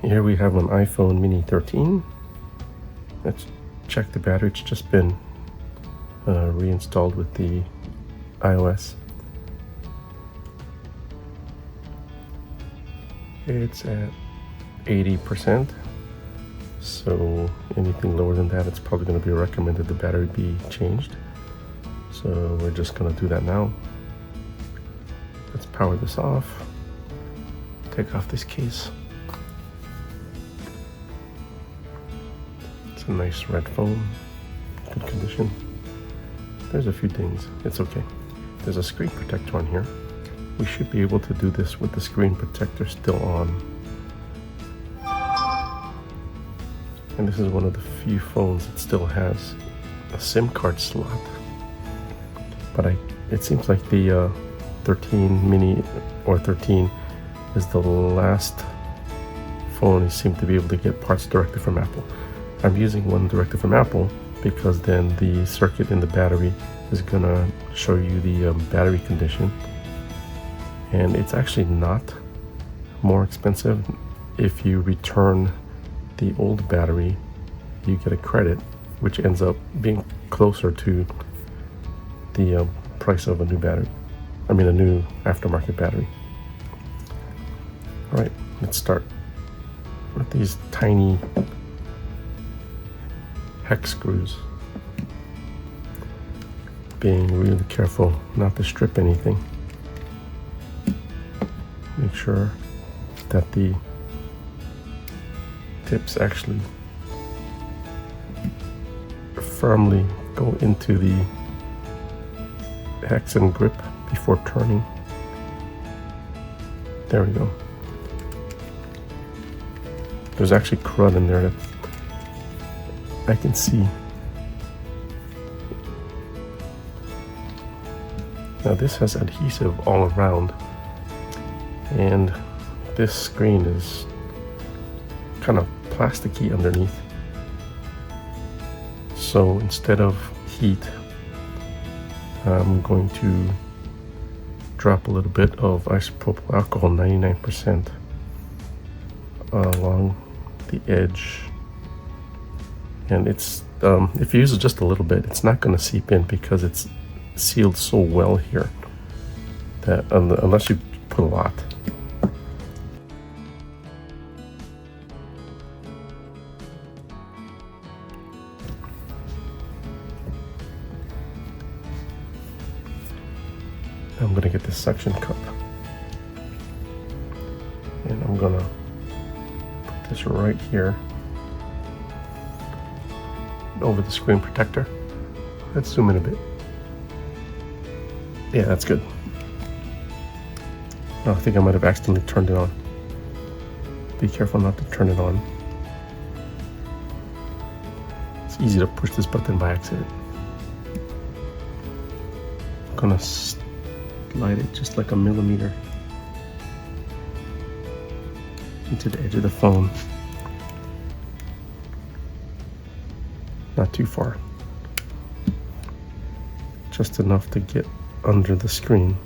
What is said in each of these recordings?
Here we have an iPhone mini 13. Let's check the battery. It's just been reinstalled with the iOS. It's at 80%, so anything lower than that, it's probably going to be recommended the battery be changed. So we're just going to do that now. Let's power this off. Take off this case. It's a nice red phone, good condition. There's a few things, it's okay. There's a screen protector on here. We should be able to do this with the screen protector still on. And this is one of the few phones that still has a SIM card slot. But it seems like the 13 mini or 13 is the last phone you seem to be able to get parts directly from Apple. I'm using one directly from Apple because then the circuit in the battery is gonna show you the battery condition. And it's actually not more expensive. If you return the old battery, you get a credit, which ends up being closer to the price of a new battery. I mean, a new aftermarket battery. All right, let's start with these tiny hex screws. Being really careful not to strip anything. Make sure that the tips actually firmly go into the hex and grip before turning. There we go. There's actually crud in there that I can see. Now this has adhesive all around, and this screen is kind of plasticky underneath. So instead of heat, I'm going to drop a little bit of isopropyl alcohol, 99%, along the edge. And it's if you use it just a little bit, it's not going to seep in because it's sealed so well here that unless you put a lot. I'm going to get this suction cup and I'm going to put this right here over the screen protector. Let's zoom in a bit. Yeah, that's good. Oh, I think I might have accidentally turned it on. Be careful not to turn it on. It's easy to push this button by accident. I'm gonna slide it just like a millimeter into the edge of the phone. Not too far. Just enough to get under the screen.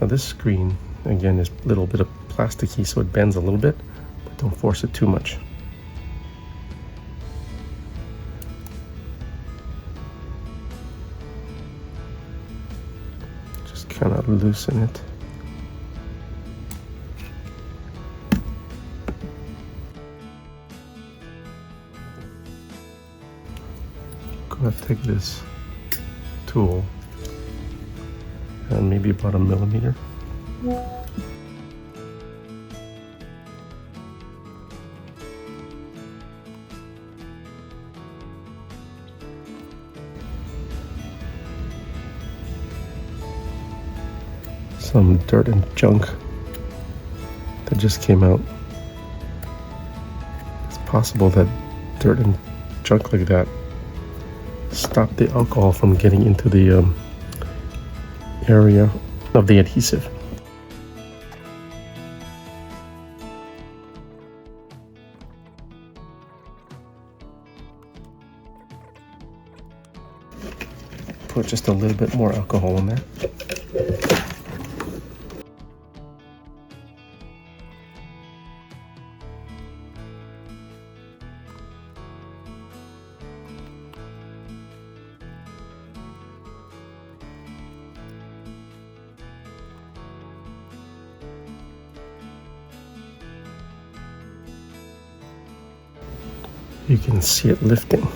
Now this screen, again, is a little bit of plasticky, so it bends a little bit, but don't force it too much. Just kind of loosen it. I'm gonna take this tool and maybe about a millimeter. Some dirt and junk that just came out. It's possible that dirt and junk like that stop the alcohol from getting into the area of the adhesive. Put just a little bit more alcohol in there. You can see it lifting,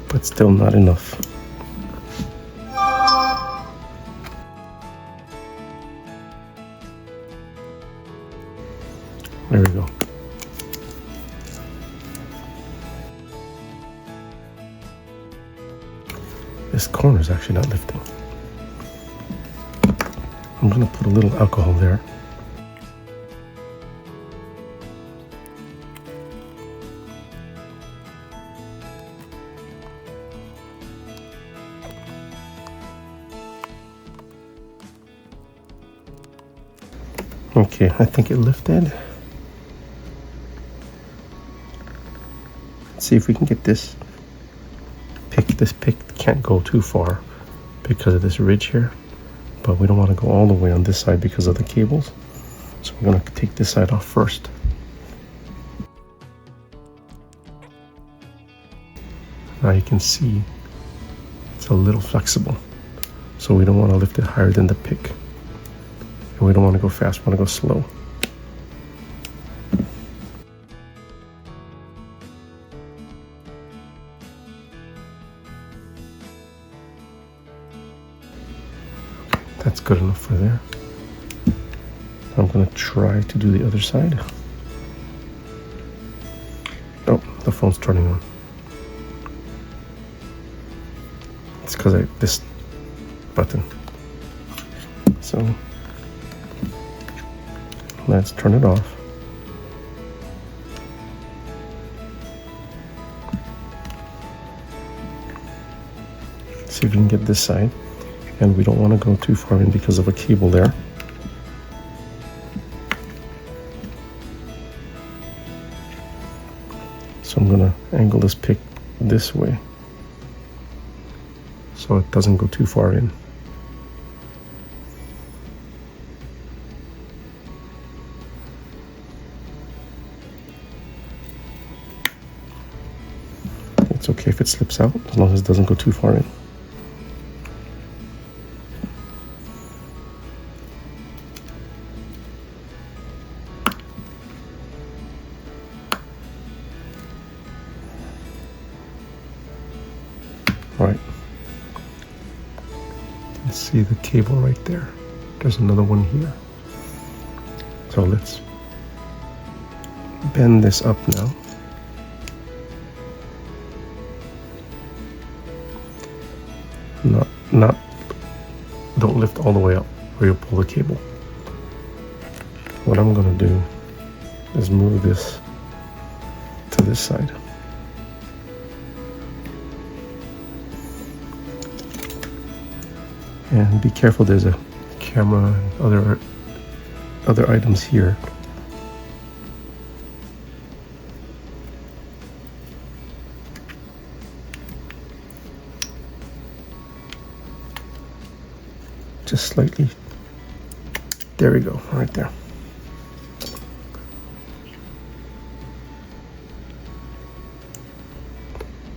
but still not enough. There we go. This corner is actually not lifting. I'm going to put a little alcohol there. Okay, I think it lifted. Let's see if we can get this pick. This pick can't go too far because of this ridge here, but we don't want to go all the way on this side because of the cables. So we're going to take this side off first. Now you can see it's a little flexible, so we don't want to lift it higher than the pick. And we don't want to go fast, we want to go slow. That's good enough for there. I'm going to try to do the other side. Oh, the phone's turning on. It's because this button. So let's turn it off. See if we can get this side. And we don't want to go too far in because of a cable there. So I'm going to angle this pick this way so it doesn't go too far in. It's okay if it slips out as long as it doesn't go too far in. Right. You can see the cable right there. There's another one here. So let's bend this up now. Don't lift all the way up or you'll pull the cable. What I'm going to do is move this to this side. And be careful, there's a camera and other items here. Just slightly. There we go, right there.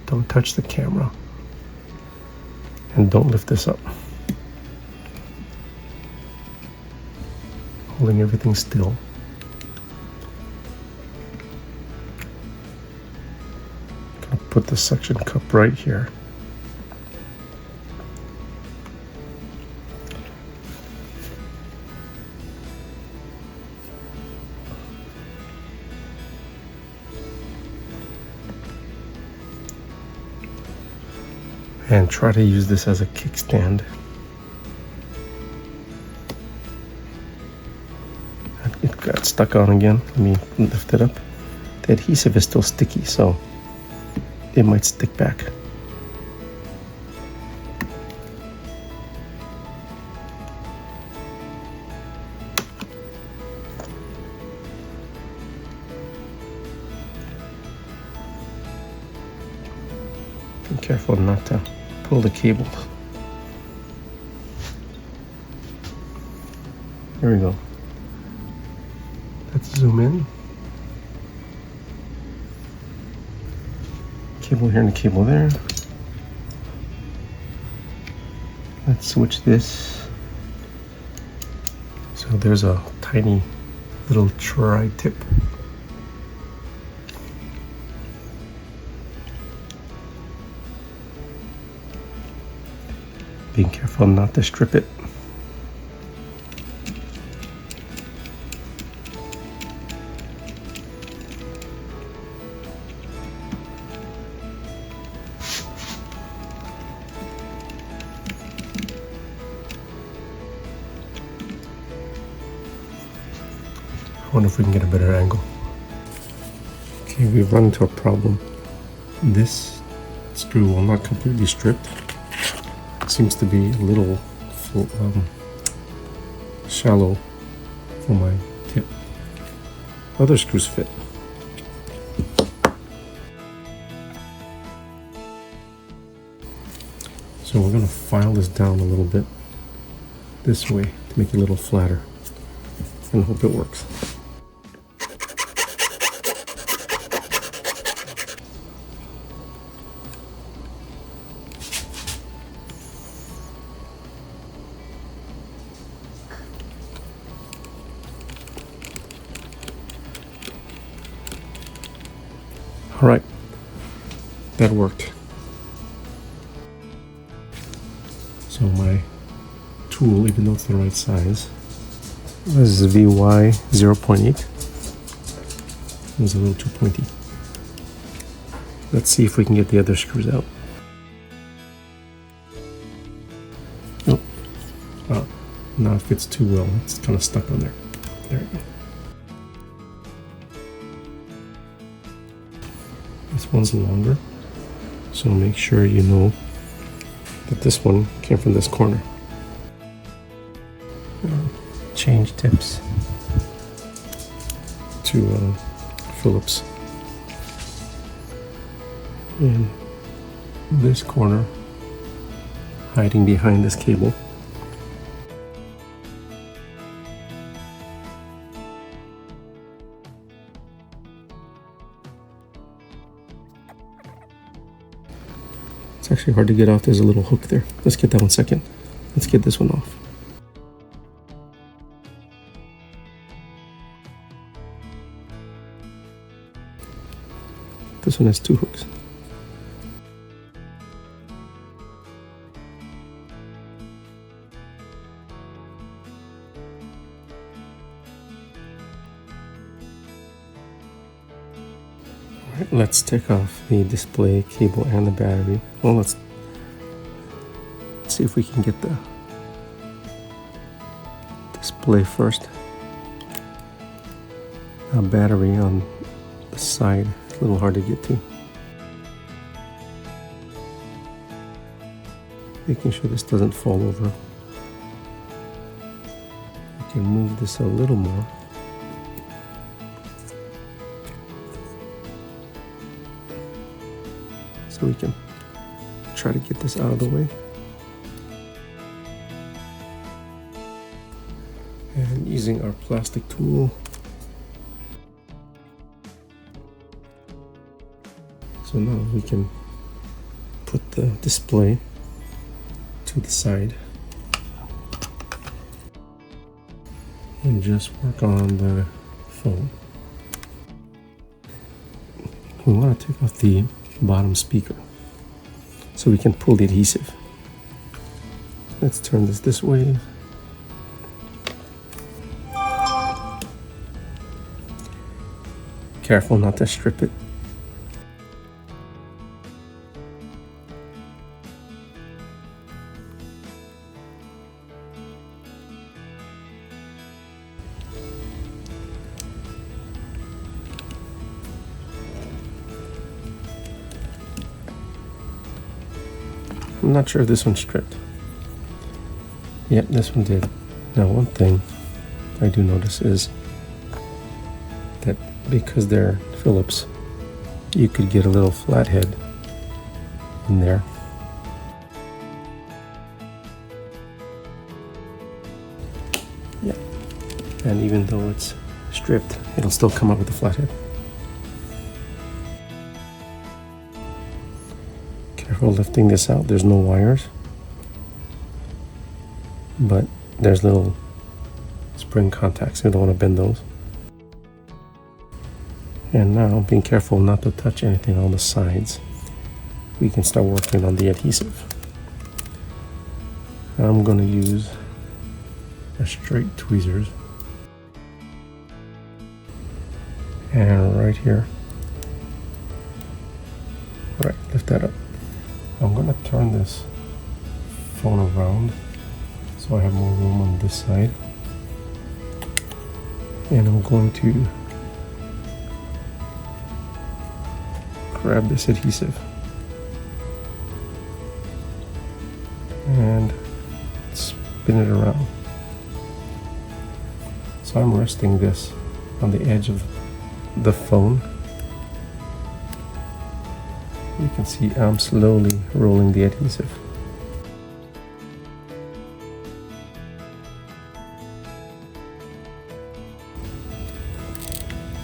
Don't touch the camera. And don't lift this up. Holding everything still. I'm gonna put the suction cup right here. And try to use this as a kickstand. It got stuck on again. Let me lift it up. The adhesive is still sticky, so it might stick back. Be careful not to pull the cable. There we go. Let's zoom in. Cable here and a cable there. Let's switch this. So there's a tiny little tri-tip Being careful not to strip it. I wonder if we can get a better angle. Okay, we've run into a problem. This screw will not completely stripped. It seems to be a little shallow for my tip. Other screws fit. So we're going to file this down a little bit this way to make it a little flatter and hope it works. All right, that worked. So my tool, even though it's the right size, this is VY 0.8. It was a little too pointy. Let's see if we can get the other screws out. Nope. Now it fits too well. It's kind of stuck on there. There we go. This one's longer, so make sure you know that this one came from this corner. Change tips to Phillips. And this corner, hiding behind this cable. It's actually hard to get off. There's a little hook there. Let's get that one second. Let's get this one off. This one has two hooks. Alright, let's take off the display cable and the battery. Well, let's see if we can get the display first. A battery on the side. A little hard to get to. Making sure this doesn't fall over. We can move this a little more. So we can try to get this out of the way. And using our plastic tool, so now we can put the display to the side and just work on the phone. We want to take off the bottom speaker so we can pull the adhesive. Let's turn this way. Careful not to strip it. I'm not sure if this one's stripped. Yep, this one did. Now, one thing I do notice is that because they're Phillips, you could get a little flathead in there. Yeah, and even though it's stripped, it'll still come up with a flathead. Careful lifting this out. There's no wires, but there's little spring contacts. You don't want to bend those. And now, being careful not to touch anything on the sides, we can start working on the adhesive. I'm going to use a straight tweezers, and right here, right, lift that up. I'm going to turn this phone around so I have more room on this side, and I'm going to grab this adhesive and spin it around. So I'm resting this on the edge of the phone. You can see I'm slowly rolling the adhesive.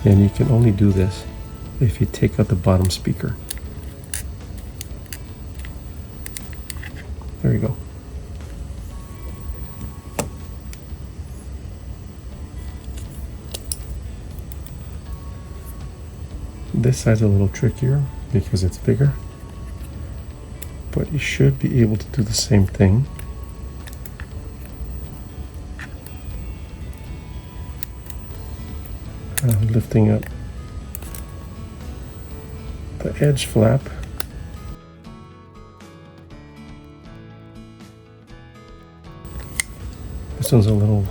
And you can only do this if you take out the bottom speaker. There you go. This side's a little trickier because it's bigger, but you should be able to do the same thing. I'm lifting up the edge flap. This one's a little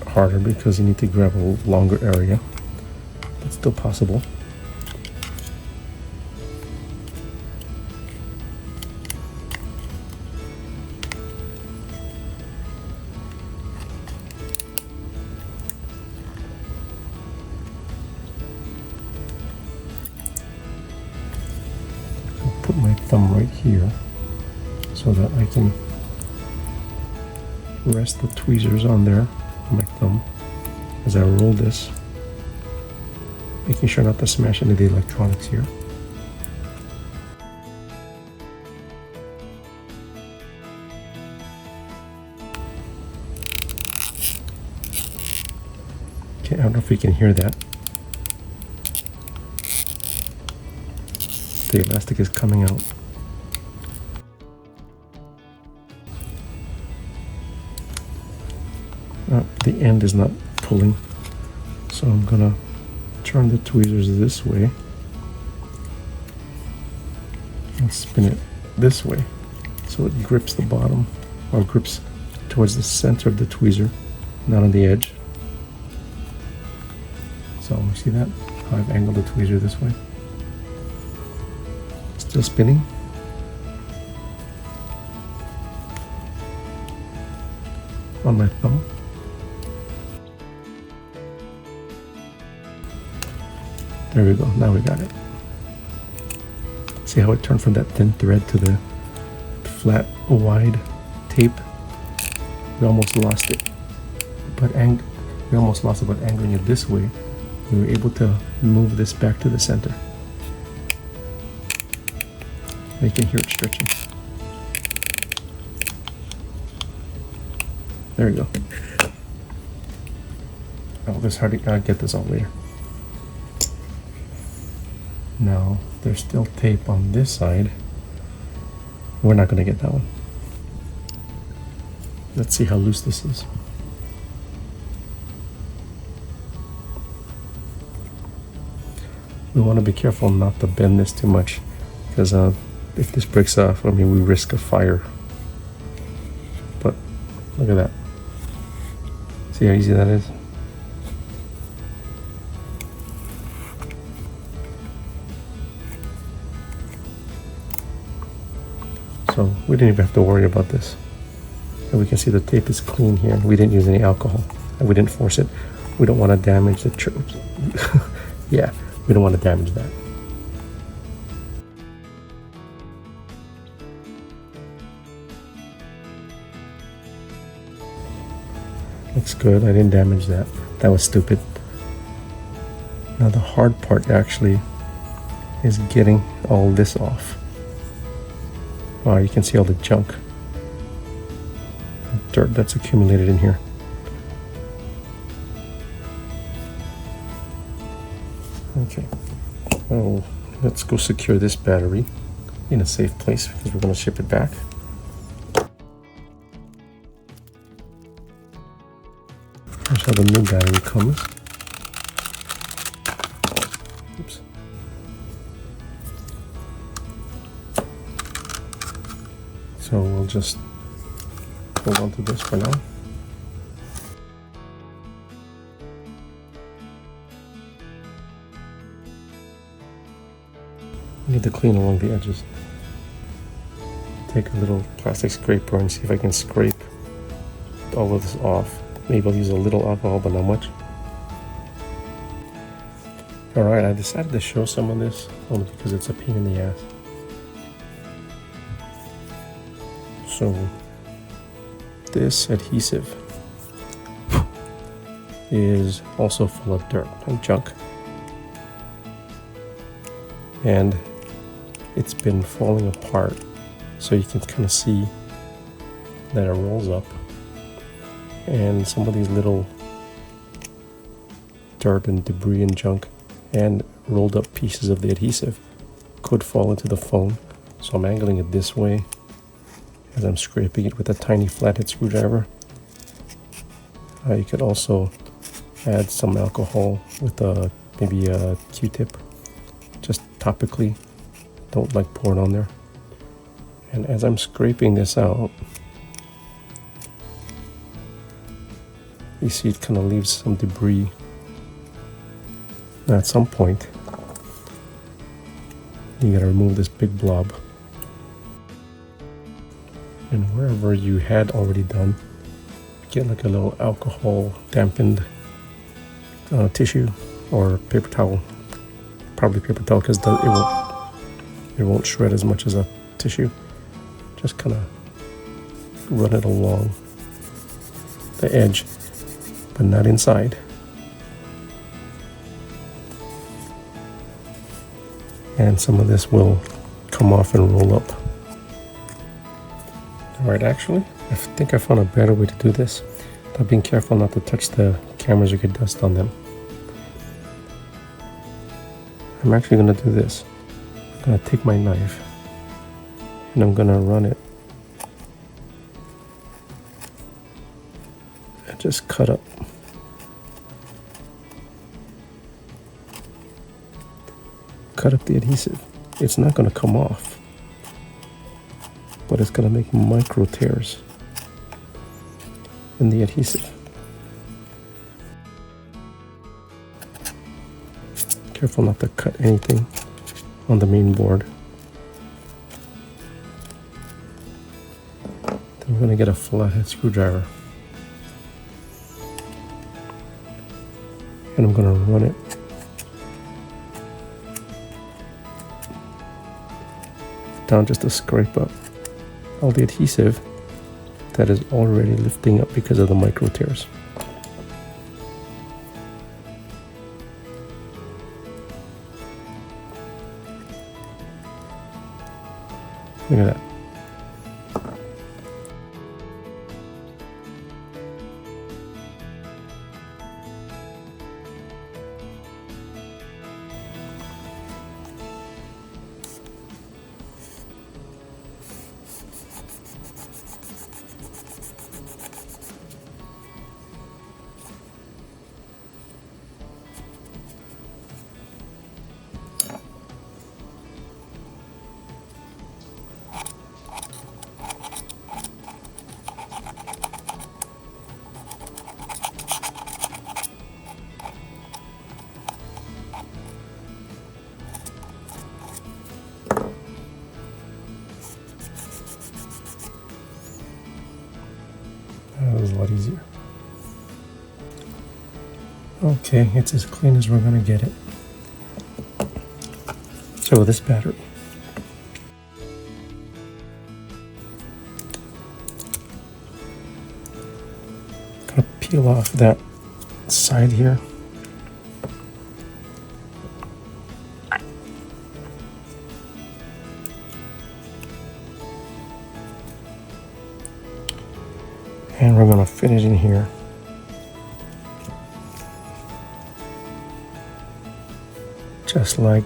harder because you need to grab a longer area, but still possible. Put my thumb right here so that I can rest the tweezers on there, on my thumb, as I roll this, making sure not to smash into the electronics here. Okay, I don't know if you can hear that. The elastic is coming out. The end is not pulling, so I'm gonna turn the tweezers this way and spin it this way so it grips the bottom, or grips towards the center of the tweezer, not on the edge. So you see that? How I've angled the tweezer this way. Still spinning. On my thumb. There we go, now we got it. See how it turned from that thin thread to the flat, wide tape? We almost lost it. But we almost lost it, but angling it this way, we were able to move this back to the center. You can hear it stretching. There we go. Oh, this hard to get this all later. Now, there's still tape on this side. We're not going to get that one. Let's see how loose this is. We want to be careful not to bend this too much, because if this breaks off, I mean, we risk a fire. But look at that. See how easy that is? So we didn't even have to worry about this. And we can see the tape is clean here. We didn't use any alcohol, and we didn't force it. We don't want to damage the tropes. Yeah, we don't want to damage that. Looks good. I didn't damage that. That was stupid. Now the hard part actually is getting all this off. Wow, you can see all the junk, dirt that's accumulated in here. Okay. Oh, let's go secure this battery in a safe place because we're going to ship it back. how the new battery comes. Oops. So we'll just hold on to this for now. Need to clean along the edges. Take a little plastic scraper and see if I can scrape all of this off. Maybe I'll use a little alcohol, but not much. Alright, I decided to show some of this only because it's a pain in the ass. So, this adhesive is also full of dirt and junk. And it's been falling apart, so you can kind of see that it rolls up, and some of these little dirt and debris and junk and rolled up pieces of the adhesive could fall into the phone. So I'm angling it this way as I'm scraping it with a tiny flathead screwdriver. You could also add some alcohol with maybe a Q-tip, just topically. Don't like pour it on there. And as I'm scraping this out, you see it kind of leaves some debris. Now at some point, you gotta remove this big blob. And wherever you had already done, get like a little alcohol dampened tissue or paper towel. Probably paper towel because it won't shred as much as a tissue. Just kind of run it along the edge, but not inside. And some of this will come off and roll up. Alright, actually, I think I found a better way to do this. I'm being careful not to touch the cameras or get dust on them. I'm actually going to do this. I'm going to take my knife and I'm going to run it and just cut up. Cut up the adhesive. It's not going to come off, but it's going to make micro tears in the adhesive. Careful not to cut anything on the main board. Then we're going to get a flathead screwdriver and I'm going to run it down just to scrape up all the adhesive that is already lifting up because of the micro tears. Look at that. That was a lot easier. Okay, it's as clean as we're going to get it. So this battery. I'm going to peel off that side here. And we're going to fit it in here. Just like.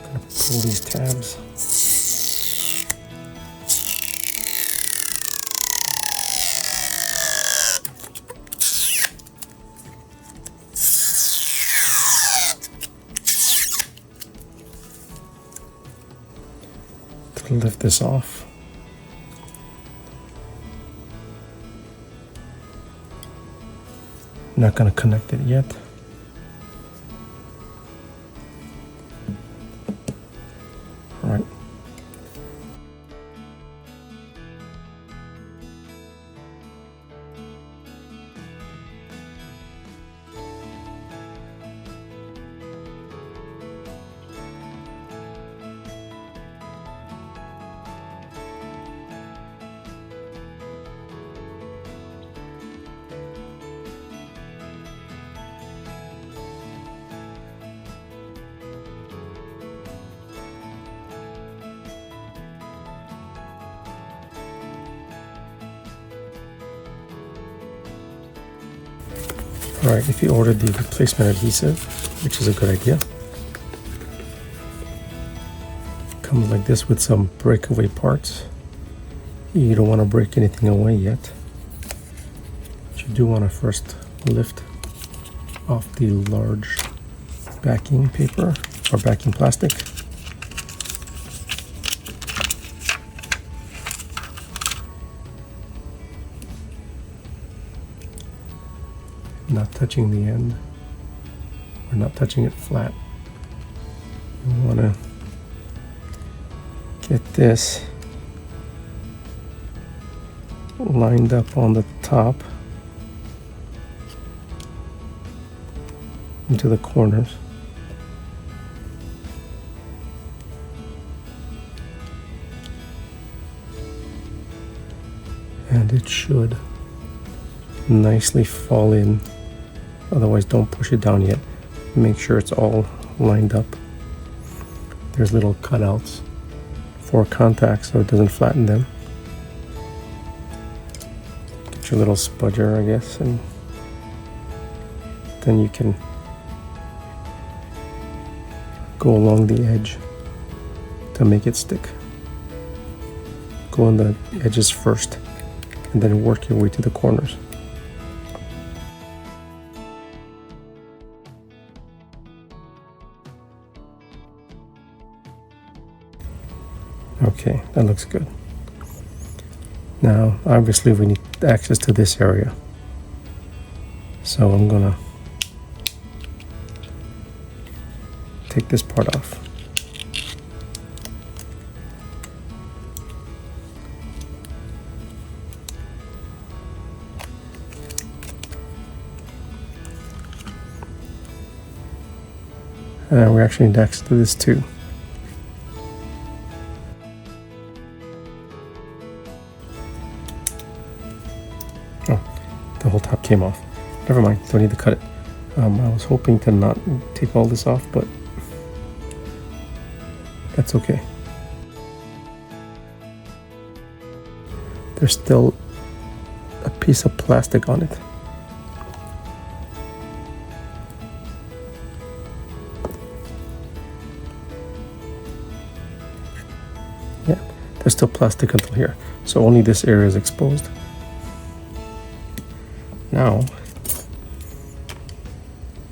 Gonna pull these tabs. to lift this off. Not going to connect it yet. All right. Alright, if you ordered the replacement adhesive, which is a good idea, comes like this with some breakaway parts. You don't want to break anything away yet. But you do want to first lift off the large backing paper or backing plastic. Not touching the end, or not touching it flat. You want to get this lined up on the top into the corners. And it should nicely fall in. Otherwise, don't push it down yet. Make sure it's all lined up. There's little cutouts for contacts so it doesn't flatten them. Get your little spudger, I guess, and then you can go along the edge to make it stick. Go on the edges first and then work your way to the corners. Okay, that looks good. Now, obviously we need access to this area. So I'm gonna take this part off. And we actually need access to this too. The whole top came off. Never mind, don't need to cut it. I was hoping to not take all this off, but that's okay. There's still a piece of plastic on it. Yeah, there's still plastic until here. So only this area is exposed. Now,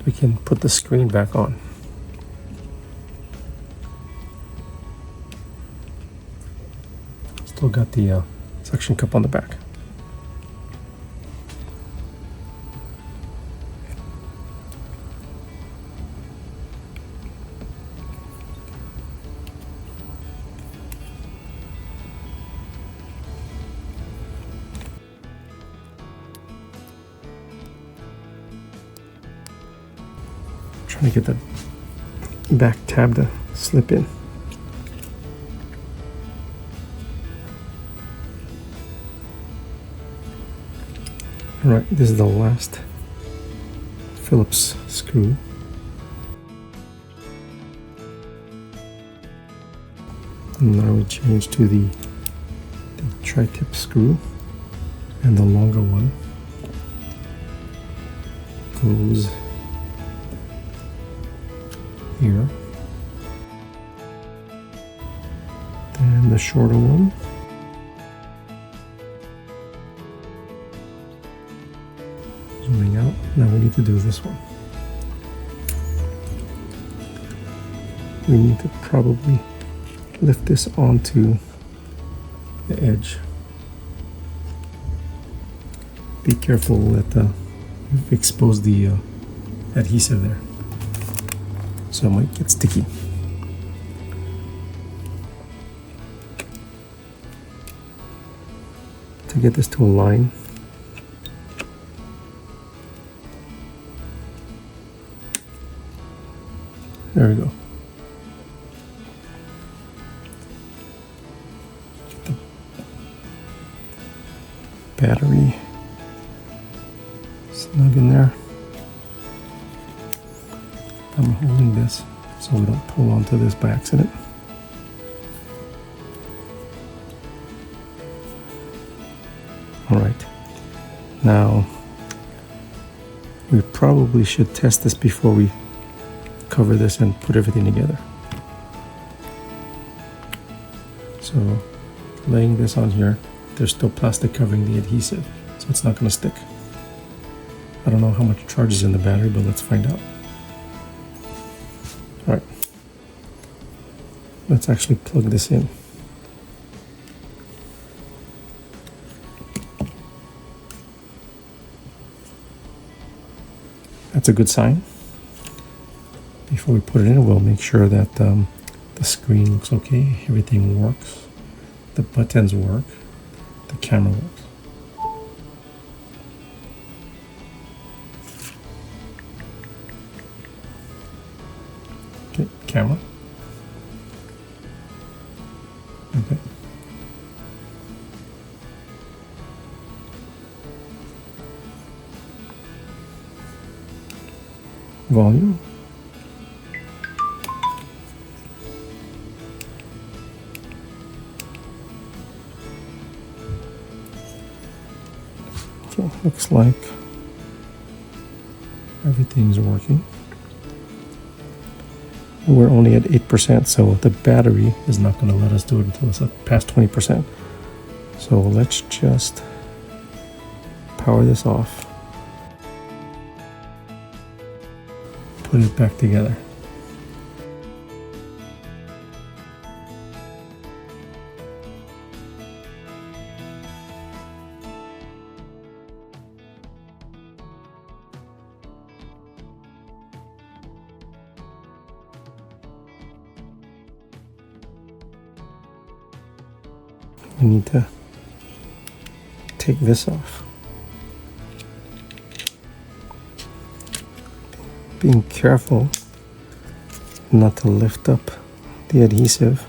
we can put the screen back on. Still got the suction cup on the back. Trying to get the back tab to slip in. Alright, this is the last Phillips screw. And now we change to the tri-tip screw, and the longer one goes here, and the shorter one zooming out. Now we need to do this one. We need to probably lift this onto the edge. Be careful that you've exposed the adhesive there, so it might get sticky. To get this to align, there we go. Get the battery snug in there. I'm holding this so we don't pull onto this by accident. Alright, now we probably should test this before we cover this and put everything together. So laying this on here, there's still plastic covering the adhesive, so it's not going to stick. I don't know how much charge is in the battery, but let's find out. Alright, let's actually plug this in. That's a good sign. Before we put it in, we'll make sure that the screen looks okay, everything works, the buttons work, the camera works. Okay, camera. Okay. Volume. Okay, looks like everything's working. We're only at 8%, so the battery is not going to let us do it until it's up past 20%. So let's just power this off. Put it back together. We need to take this off. Being careful not to lift up the adhesive.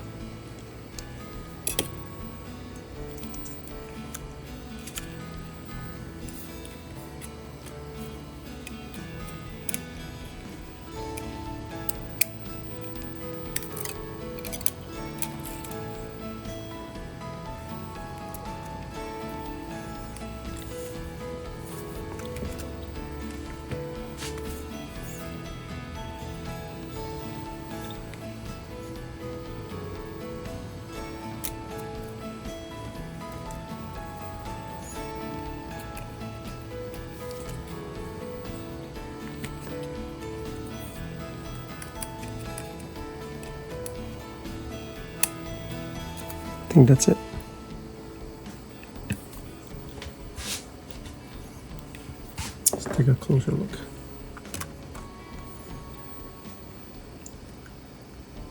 I think that's it. Let's take a closer look.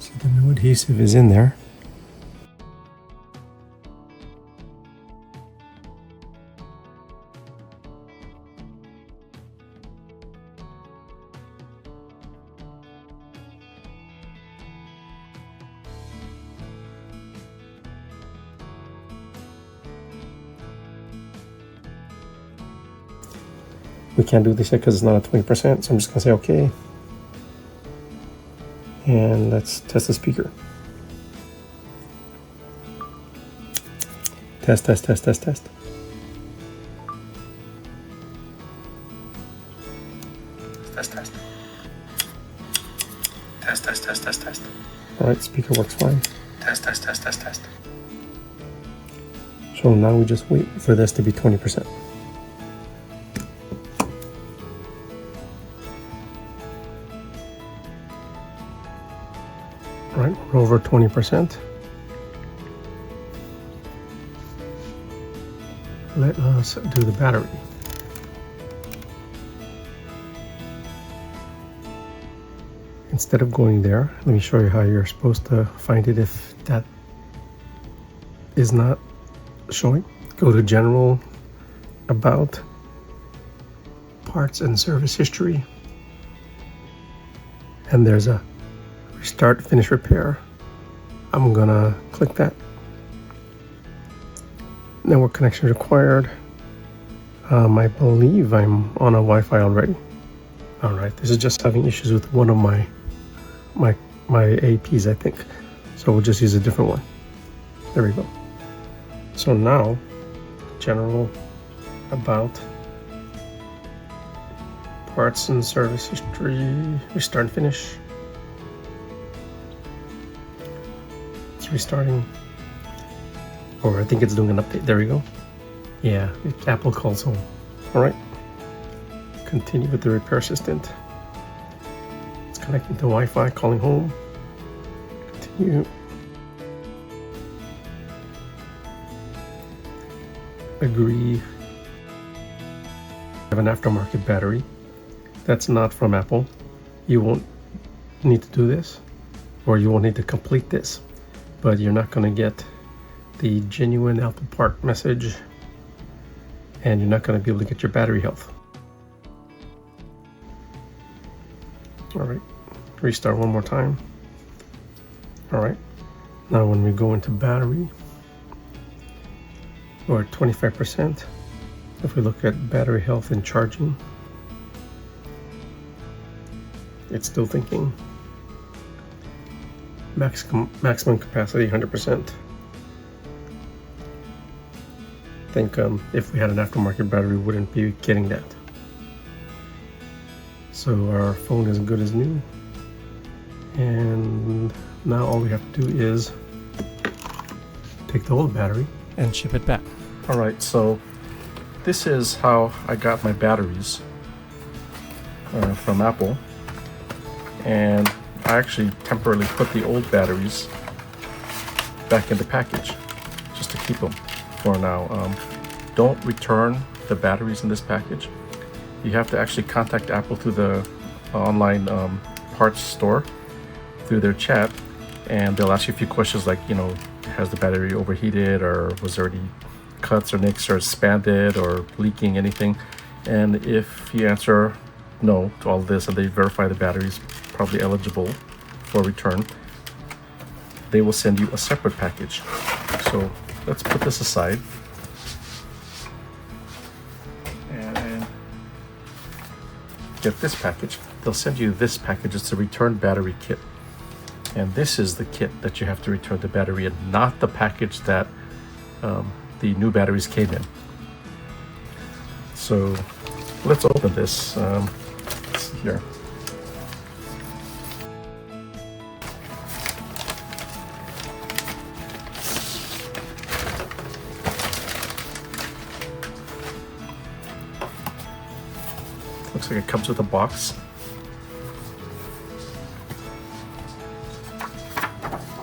So the new adhesive is in there. We can't do this yet because it's not at 20%, so I'm just going to say okay. And let's test the speaker. Test, test, test, test, test. Test, test. Test, test, test, test, test. All right, speaker works fine. Test, test, test, test, test. So now we just wait for this to be 20%. All right, we're over 20%. let us do the battery. Instead of going there, let me show you how you're supposed to find it if that is not showing. Go to General, About, Parts and Service History, and there's a Restart Finish Repair. I'm gonna click that. Network connection required. I believe I'm on a Wi-Fi already. All right, this is just having issues with one of my APs, I think. So we'll just use a different one. There we go. So now, General, About, Parts and Service History, Restart and Finish. It's restarting. Or I think it's doing an update. There we go. Yeah, Apple calls home. All right. Continue with the repair assistant. It's connecting to Wi-Fi, calling home. Continue. Agree. I have an aftermarket battery. That's not from Apple. You won't need to do this, or you won't need to complete this, but you're not going to get the genuine Apple part message, and you're not going to be able to get your battery health. All right, restart one more time. All right, now when we go into battery, we're at 25%. If we look at battery health and charging, it's still thinking. Maximum capacity 100%. I think if we had an aftermarket battery, we wouldn't be getting that. So our phone is good as new. And now all we have to do is take the old battery and ship it back. All right, so this is how I got my batteries from Apple. And I actually temporarily put the old batteries back in the package just to keep them for now. Don't return the batteries in this package. You have to actually contact Apple through the online parts store through their chat, and they'll ask you a few questions like, you know, has the battery overheated, or was there any cuts or nicks or expanded or leaking anything? And if you answer no to all this and they verify the battery's probably eligible for return, they will send you a separate package. So let's put this aside and get this package. They'll send you this package. It's a return battery kit, and this is the kit that you have to return the battery in, not the package that the new batteries came in. So let's open this. Let's see here. Looks like it comes with a box.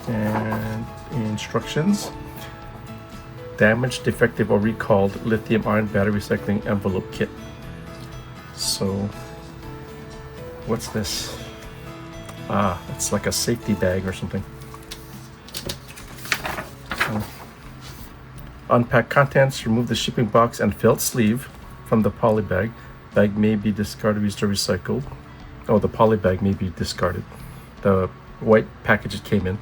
And instructions. Damaged, defective, or recalled lithium-ion battery recycling envelope kit. So, what's this? Ah, it's like a safety bag or something. So, unpack contents, remove the shipping box and felt sleeve from the poly bag. Bag may be discarded, used, or recycled. Oh, the poly bag may be discarded. The white package it came in.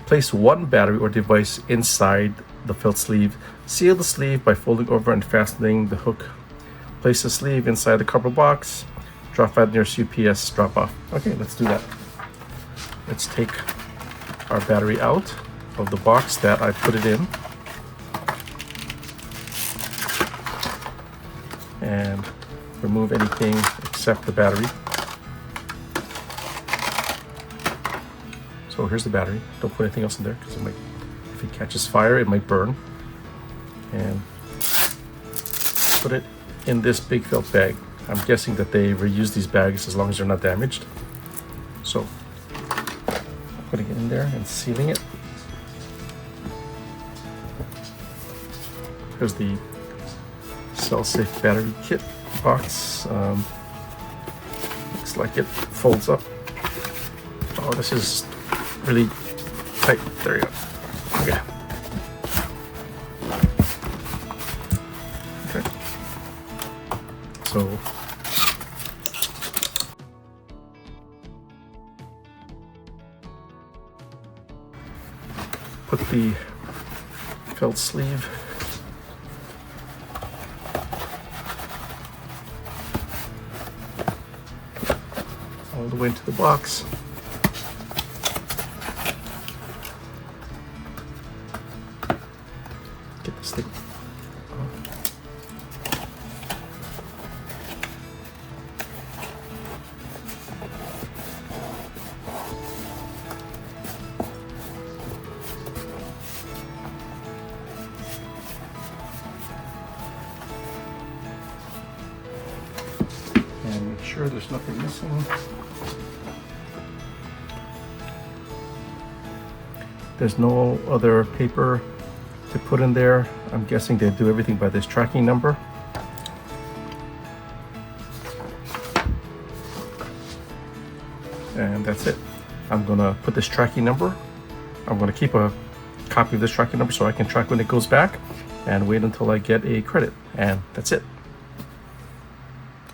Place one battery or device inside the felt sleeve. Seal the sleeve by folding over and fastening the hook. Place the sleeve inside the cardboard box. Drop that near UPS drop off. Okay, let's do that. Let's take our battery out of the box that I put it in. And remove anything except the battery. So here's the battery. Don't put anything else in there because it might, if it catches fire, it might burn. And put it in this big felt bag. I'm guessing that they reuse these bags as long as they're not damaged. So putting it in there and sealing it. Here's the cell-safe battery kit box. Looks like it folds up. Oh, this is really tight. There you go. Okay. Okay. So put the felt sleeve all the way into the box. Get this thing off. And make sure there's nothing missing. There's no other paper to put in there. I'm guessing they do everything by this tracking number. And that's it. I'm gonna put this tracking number. I'm gonna keep a copy of this tracking number so I can track when it goes back and wait until I get a credit. And that's it.